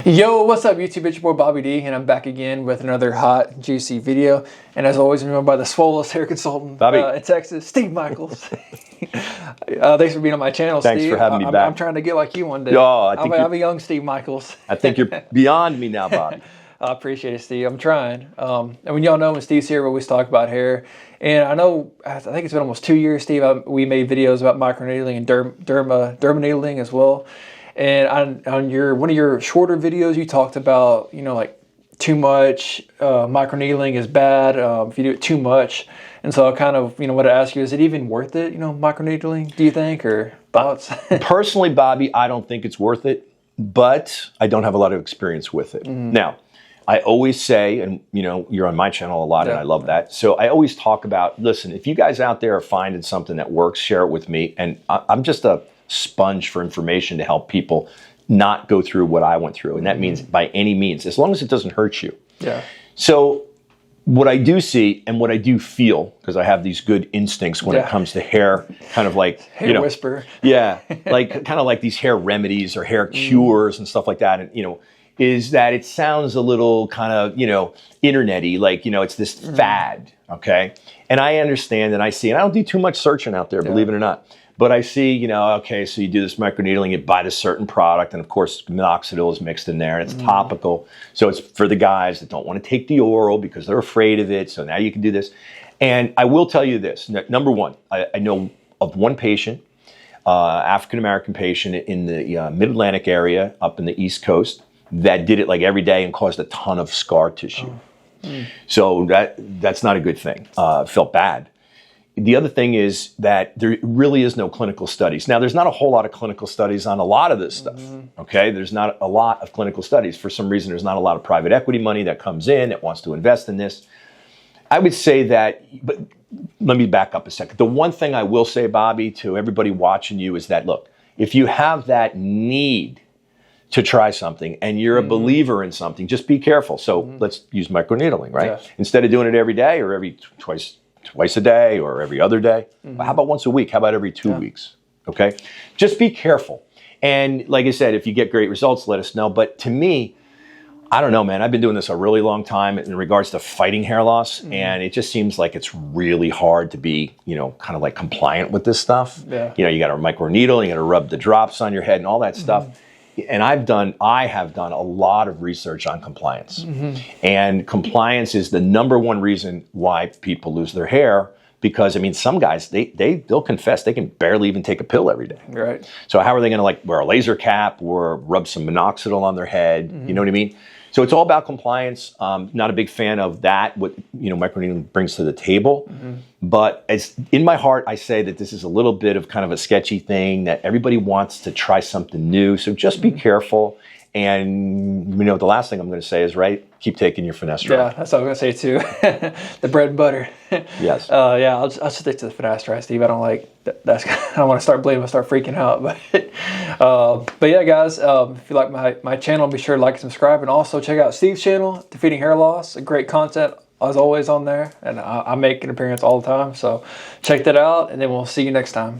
Yo, what's up YouTube? It's your boy Bobby D, and I'm back again with another hot, juicy video. And as always, I'm joined by the swollest hair consultant in Texas, Steve Michaels. Thanks for being on my channel, Steve. Thanks for having me back. I'm trying to get like you one day. Oh, I'm a young Steve Michaels. I think you're beyond me now, Bobby. I appreciate it, Steve. I'm trying. And when y'all know when Steve's here, we always talk about hair. And I know, I think it's been almost 2 years, Steve. We made videos about microneedling and dermaneedling as well. And on one of your shorter videos, you talked about, like too much microneedling is bad if you do it too much. And so I kind of, what I ask you, is it even worth it, microneedling, do you think, or thoughts? Personally, Bobby, I don't think it's worth it, but I don't have a lot of experience with it. Now, I always say, and you're on my channel a lot, and I love that. So I always talk about, listen, if you guys out there are finding something that works, share it with me. And I'm just a sponge for information to help people not go through what I went through. And that means by any means, as long as it doesn't hurt you. Yeah. So what I do see and what I do feel, because I have these good instincts when it comes to hair, kind of like, hair whisper. Yeah. Like kind of like these hair remedies or hair cures and stuff like that. And, is that it sounds a little kind of, internet-y, like, it's this fad. Okay. And I understand and I see, and I don't do too much searching out there, believe it or not. But I see, okay, so you do this microneedling, you buy this certain product, and of course, minoxidil is mixed in there, and it's topical. So it's for the guys that don't want to take the oral because they're afraid of it. So now you can do this. And I will tell you this. Number one, I know of one patient, African-American patient in the Mid-Atlantic area up in the East Coast that did it like every day and caused a ton of scar tissue. So that's not a good thing. Felt bad. The other thing is that there really is no clinical studies. Now, there's not a whole lot of clinical studies on a lot of this stuff, okay? There's not a lot of clinical studies. For some reason, there's not a lot of private equity money that comes in that wants to invest in this. I would say that, but let me back up a second. The one thing I will say, Bobby, to everybody watching you is that, look, if you have that need to try something and you're a believer in something, just be careful. So let's use microneedling, right? Yeah. Instead of doing it every day or twice a day or every other day. How about once a week? How about every 2 weeks? Okay. Just be careful. And like I said, if you get great results, let us know. But to me, I don't know, man. I've been doing this a really long time in regards to fighting hair loss. And it just seems like it's really hard to be, kind of like compliant with this stuff. Yeah. You got to microneedle, you got to rub the drops on your head and all that stuff. And I have done a lot of research on compliance. And compliance is the #1 reason why people lose their hair, because some guys, they'll confess they can barely even take a pill every day. Right. So how are they going to wear a laser cap or rub some minoxidil on their head? You know what I mean? So it's all about compliance. Not a big fan of that, what microneedling brings to the table. But it's in my heart, I say that this is a little bit of kind of a sketchy thing, that everybody wants to try something new. So just be careful. And the last thing I'm going to say is, keep taking your finasteride. Yeah, that's what I was going to say too. The bread and butter. Yes. Yeah, I'll stick to the finasteride, Steve. I don't like that. I don't want to start bleeding and start freaking out. But yeah, guys, if you like my channel, be sure to like and subscribe, and also check out Steve's channel, Defeating Hair Loss. Great content as always on there, and I make an appearance all the time. So check that out, and then we'll see you next time.